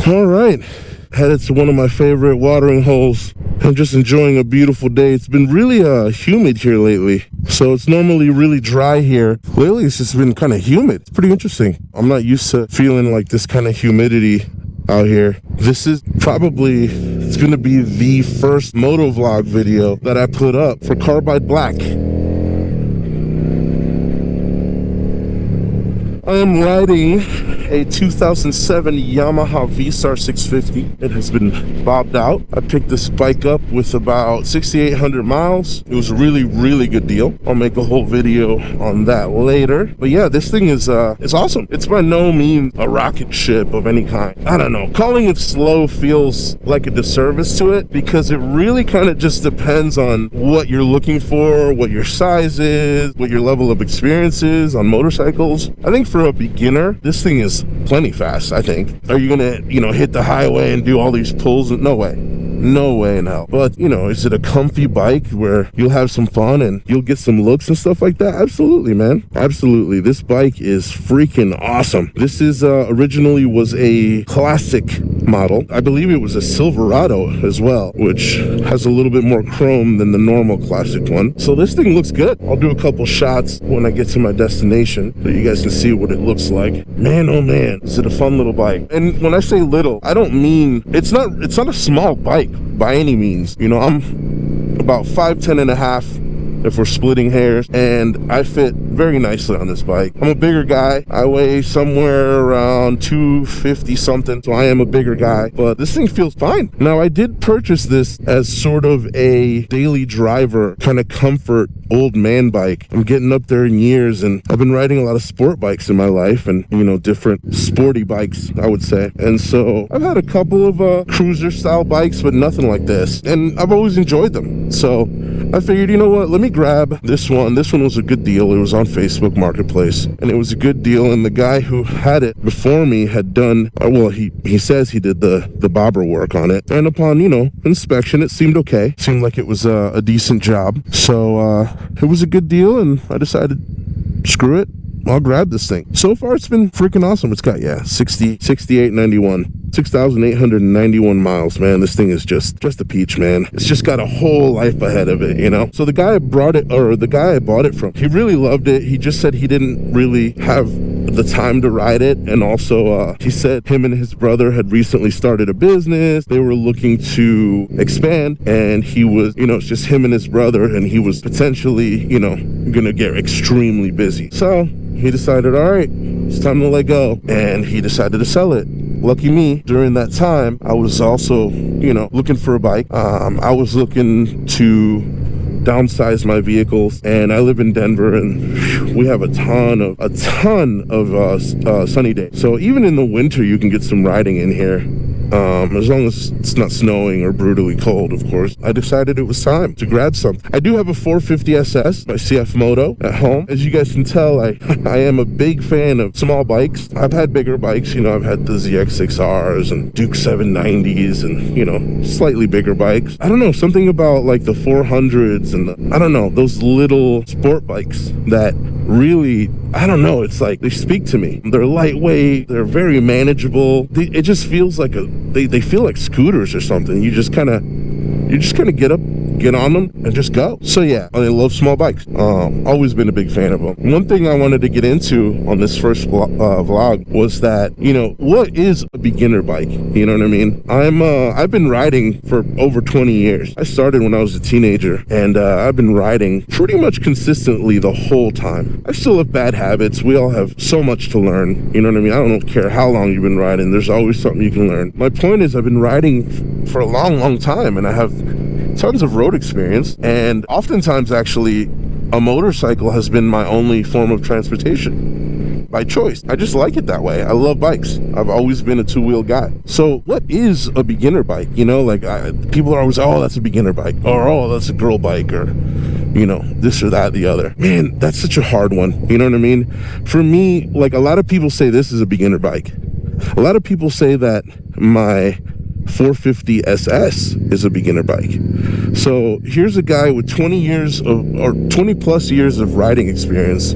All right, headed to one of my favorite watering holes. I'm just enjoying a beautiful day. It's been really humid here lately. So it's normally really dry here. Lately it's just been kind of humid. It's pretty interesting. I'm not used to feeling like this kind of humidity out here. This is probably, it's going to be the first Motovlog video that I put up for Carbide Black. I am riding a 2007 Yamaha V Star 650. It has been bobbed out. I picked this bike up with about 6,800 miles. It was a really good deal. I'll make a whole video on that later. But yeah, this thing is it's awesome. It's by no means a rocket ship of any kind. I don't know. Calling it slow feels like a disservice to it because it really kind of just depends on what you're looking for, what your size is, what your level of experience is on motorcycles. I think for a beginner, this thing is plenty fast, I think. Are you gonna, hit the highway and do all these pulls? No way. No way in hell. But, is it a comfy bike where you'll have some fun and you'll get some looks and stuff like that? Absolutely, man. Absolutely. This bike is freaking awesome. This is originally was a classic model. I believe it was a Silverado as well, which has a little bit more chrome than the normal classic one. So this thing looks good. I'll do a couple shots when I get to my destination so you guys can see what it looks like. Man, oh man, is it a fun little bike. And when I say little, I don't mean, it's not a small bike by any means. I'm about 5'10" and a half if we're splitting hairs, and I fit very nicely on this bike. I'm a bigger guy. I weigh somewhere around 250 something, so I am a bigger guy, but this thing feels fine. Now, I did purchase this as sort of a daily driver kind of comfort old man bike. I'm getting up there in years, and I've been riding a lot of sport bikes in my life, and different sporty bikes, I would say. And so I've had a couple of cruiser style bikes, but nothing like this, and I've always enjoyed them. So I figured, let me grab this one. This one was a good deal. It was on Facebook Marketplace, and it was a good deal. And the guy who had it before me had done, he says he did the bobber work on it. And upon, inspection, it seemed okay. Seemed like it was a decent job. So it was a good deal, and I decided, screw it, I'll grab this thing. So far, it's been freaking awesome. It's got, 6891. 6,891 miles, man. This thing is just a peach, man. It's just got a whole life ahead of it, So the guy I bought it from, he really loved it. He just said he didn't really have the time to ride it, and also he said him and his brother had recently started a business. They were looking to expand, and he was, it's just him and his brother, and he was potentially, gonna get extremely busy. So he decided, all right, it's time to let go, and he decided to sell it. Lucky me, during that time, I was also, looking for a bike. I was looking to downsize my vehicles, and I live in Denver, and we have a ton of sunny days. So even in the winter, you can get some riding in here. As long as it's not snowing or brutally cold, of course. I decided it was time to grab something. I do have a 450 SS by CF Moto at home. As you guys can tell, I am a big fan of small bikes. I've had bigger bikes, I've had the ZX6Rs and Duke 790s and, slightly bigger bikes. I don't know, something about like the 400s and those little sport bikes that really, it's like they speak to me. They're lightweight, they're very manageable. It just feels like they feel like scooters or something. You just kind of get up, get on them, and just go. So yeah, I love small bikes. Always been a big fan of them. One thing I wanted to get into on this first vlog was that, what is a beginner bike? You know what I mean? I've been riding for over 20 years. I started when I was a teenager, and I've been riding pretty much consistently the whole time. I still have bad habits. We all have so much to learn. You know what I mean? I don't care how long you've been riding. There's always something you can learn. My point is, I've been riding for a long time, and I have tons of road experience, and oftentimes actually a motorcycle has been my only form of transportation by choice. I just like it that way. I love bikes. I've always been a two-wheel guy. So what is a beginner bike? People are always, oh, that's a beginner bike, or oh, that's a girl bike, or this or that, the other. Man, that's such a hard one. You know what I mean? For me, like, a lot of people say this is a beginner bike. A lot of people say that my 450 SS is a beginner bike. So here's a guy with 20 plus years of riding experience,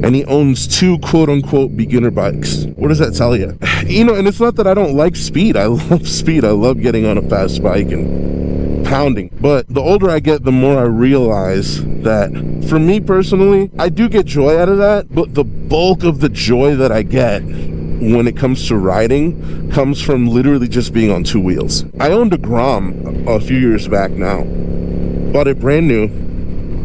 and he owns 2 quote-unquote beginner bikes. What does that tell you? You know, and it's not that I don't like speed. I love speed. I love getting on a fast bike and pounding. But the older I get, the more I realize that for me personally, I do get joy out of that, but the bulk of the joy that I get when it comes to riding comes from literally just being on 2 wheels. I owned a Grom a few years back now. Bought it brand new.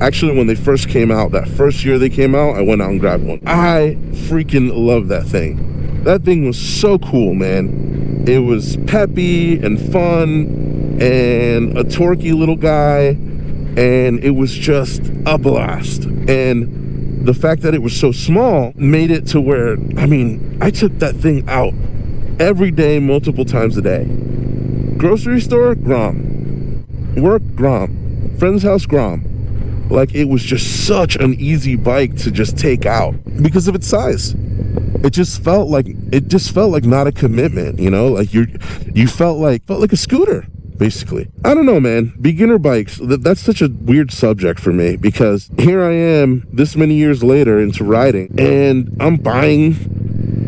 Actually, when they first came out, that first year they came out, I went out and grabbed one. I freaking love that thing. That thing was so cool, man. It was peppy and fun and a torquey little guy, and it was just a blast. And the fact that it was so small made it to where, I mean, I took that thing out every day, multiple times a day. Grocery store, Grom. Work, Grom. Friend's house, Grom. Like, it was just such an easy bike to just take out because of its size. It just felt like not a commitment, you know? Like you felt like a scooter, basically. I don't know, man. Beginner bikes, that's such a weird subject for me, because here I am this many years later into riding, and I'm buying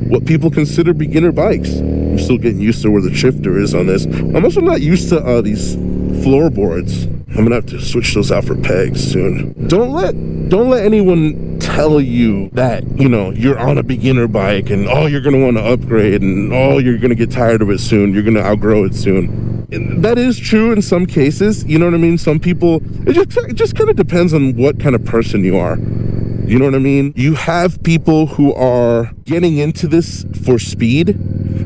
what people consider beginner bikes. I'm still getting used to where the shifter is on this. I'm also not used to these floorboards. I'm gonna have to switch those out for pegs soon. Don't let anyone tell you that, you know, you're on a beginner bike and you're gonna want to upgrade and you're gonna get tired of it soon, you're gonna outgrow it soon. And that is true in some cases, you know what I mean? Some people, it just kind of depends on what kind of person you are. You know what I mean? You have people who are getting into this for speed.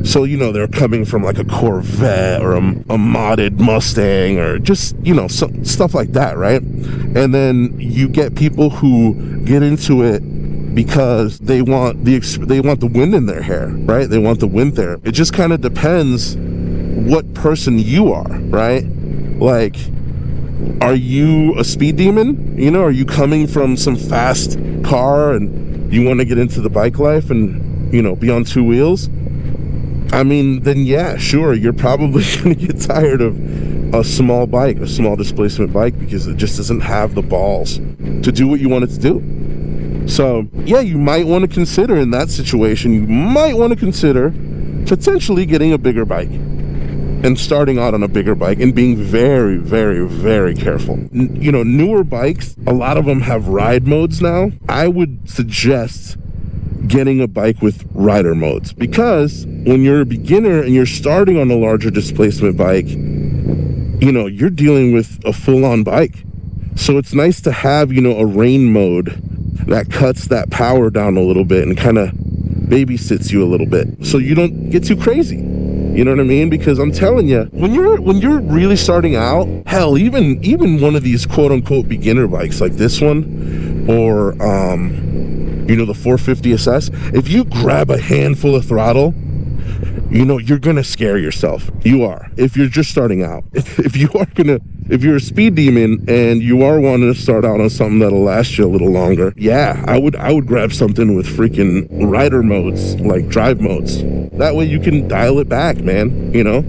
So, you know, they're coming from like a Corvette or a modded Mustang or just, you know, stuff like that, right? And then you get people who get into it because they want the wind in their hair, right? They want the wind there. It just kind of depends what person you are, right? Like, are you a speed demon? You know, are you coming from some fast car and you want to get into the bike life and, you know, be on 2 wheels? I mean, then yeah, sure, you're probably going to get tired of a small bike, a small displacement bike, because it just doesn't have the balls to do what you want it to do. So yeah, you might want to consider, in that situation, you might want to consider potentially getting a bigger bike and starting out on a bigger bike and being very, very, very careful. You know, newer bikes, a lot of them have ride modes now. I would suggest getting a bike with rider modes, because when you're a beginner and you're starting on a larger displacement bike, you know, you're dealing with a full-on bike. So it's nice to have, you know, a rain mode that cuts that power down a little bit and kind of babysits you a little bit so you don't get too crazy. You know what I mean? Because I'm telling you, when you're really starting out, hell, even one of these quote-unquote beginner bikes like this one, or you know, the 450 SS, if you grab a handful of throttle, you know, you're gonna scare yourself. You are, if you're just starting out. If you're a speed demon and you are wanting to start out on something that'll last you a little longer, yeah, I would grab something with freaking rider modes, like drive modes. That way you can dial it back, man. You know,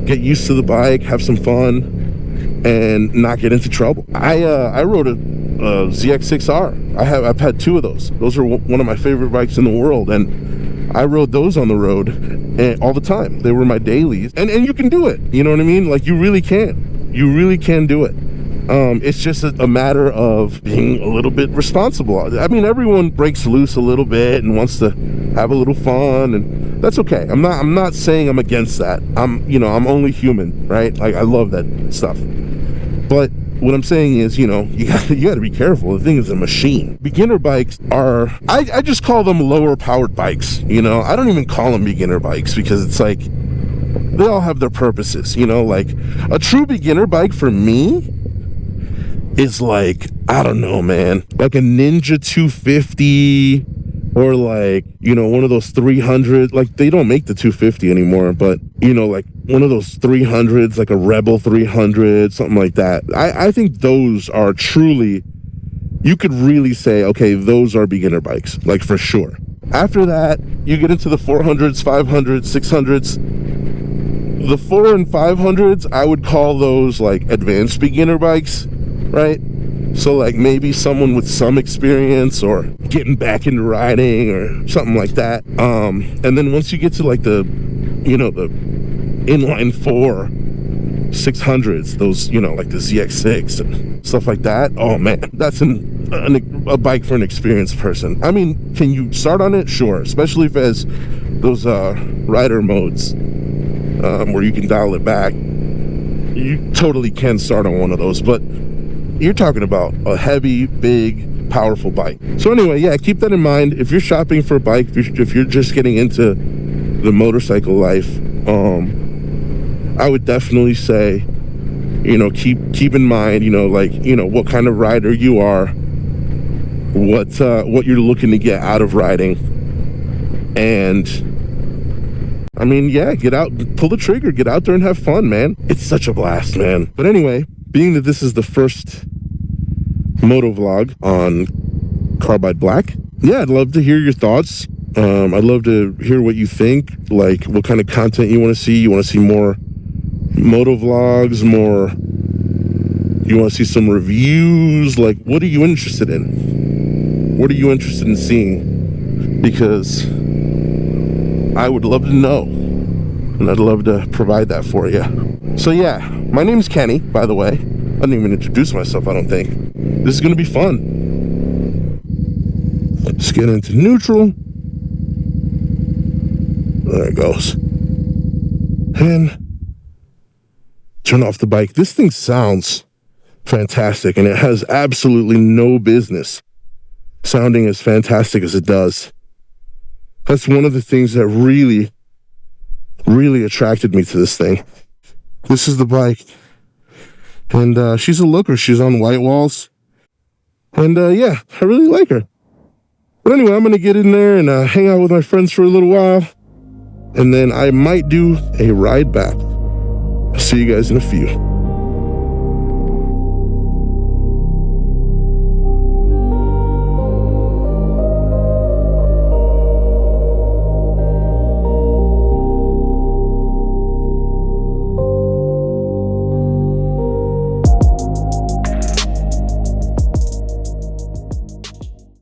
get used to the bike, have some fun, and not get into trouble. I rode a ZX6R. I've had 2 of those. Those are one of my favorite bikes in the world, and I rode those on the road all the time. They were my dailies, and you can do it. You know what I mean? Like, you really can do it. It's just a matter of being a little bit responsible. I mean, everyone breaks loose a little bit and wants to have a little fun, and that's okay. I'm not saying I'm against that. I'm only human, right? Like, I love that stuff. But what I'm saying is, you know, you got to be careful. The thing is a machine. Beginner bikes are, I just call them lower powered bikes. You know, I don't even call them beginner bikes, because it's like, they all have their purposes, you know. Like, a true beginner bike for me is like, I don't know, man, like a Ninja 250, or like, you know, one of those 300, like, they don't make the 250 anymore, but, you know, like one of those 300s, like a Rebel 300, something like that. I think those are truly, you could really say, okay, those are beginner bikes, like, for sure. After that, you get into the 400s, 500s, 600s. The 4 and 500s, I would call those like advanced beginner bikes, right? So like maybe someone with some experience or getting back into riding or something like that. And then once you get to like the, you know, the inline 4 600s, those, you know, like the ZX6 and stuff like that, oh man, that's a bike for an experienced person. I mean, can you start on it? Sure, especially if it has those rider modes where you can dial it back. You totally can start on one of those, but you're talking about a heavy, big, powerful bike. So anyway, yeah, keep that in mind. If you're shopping for a bike, if you're just getting into the motorcycle life, I would definitely say, you know, keep in mind, you know, like, you know, what kind of rider you are, what you're looking to get out of riding. And I mean, yeah, get out, pull the trigger, get out there and have fun, man. It's such a blast, man. But anyway, being that this is the first Motovlog on Carbide Black, yeah, I'd love to hear your thoughts. I'd love to hear what you think, like what kind of content you want to see. You want to see more Motovlogs, more, you want to see some reviews? Like, what are you interested in? What are you interested in seeing? Because I would love to know, and I'd love to provide that for you. So yeah, my name's Kenny, by the way. I didn't even introduce myself, I don't think. This is gonna be fun. Let's get into neutral. There it goes. And turn off the bike. This thing sounds fantastic, and it has absolutely no business sounding as fantastic as it does. That's one of the things that really, really attracted me to this thing. This is the bike. And she's a looker. She's on whitewalls. And yeah, I really like her. But anyway, I'm going to get in there and hang out with my friends for a little while. And then I might do a ride back. I'll see you guys in a few.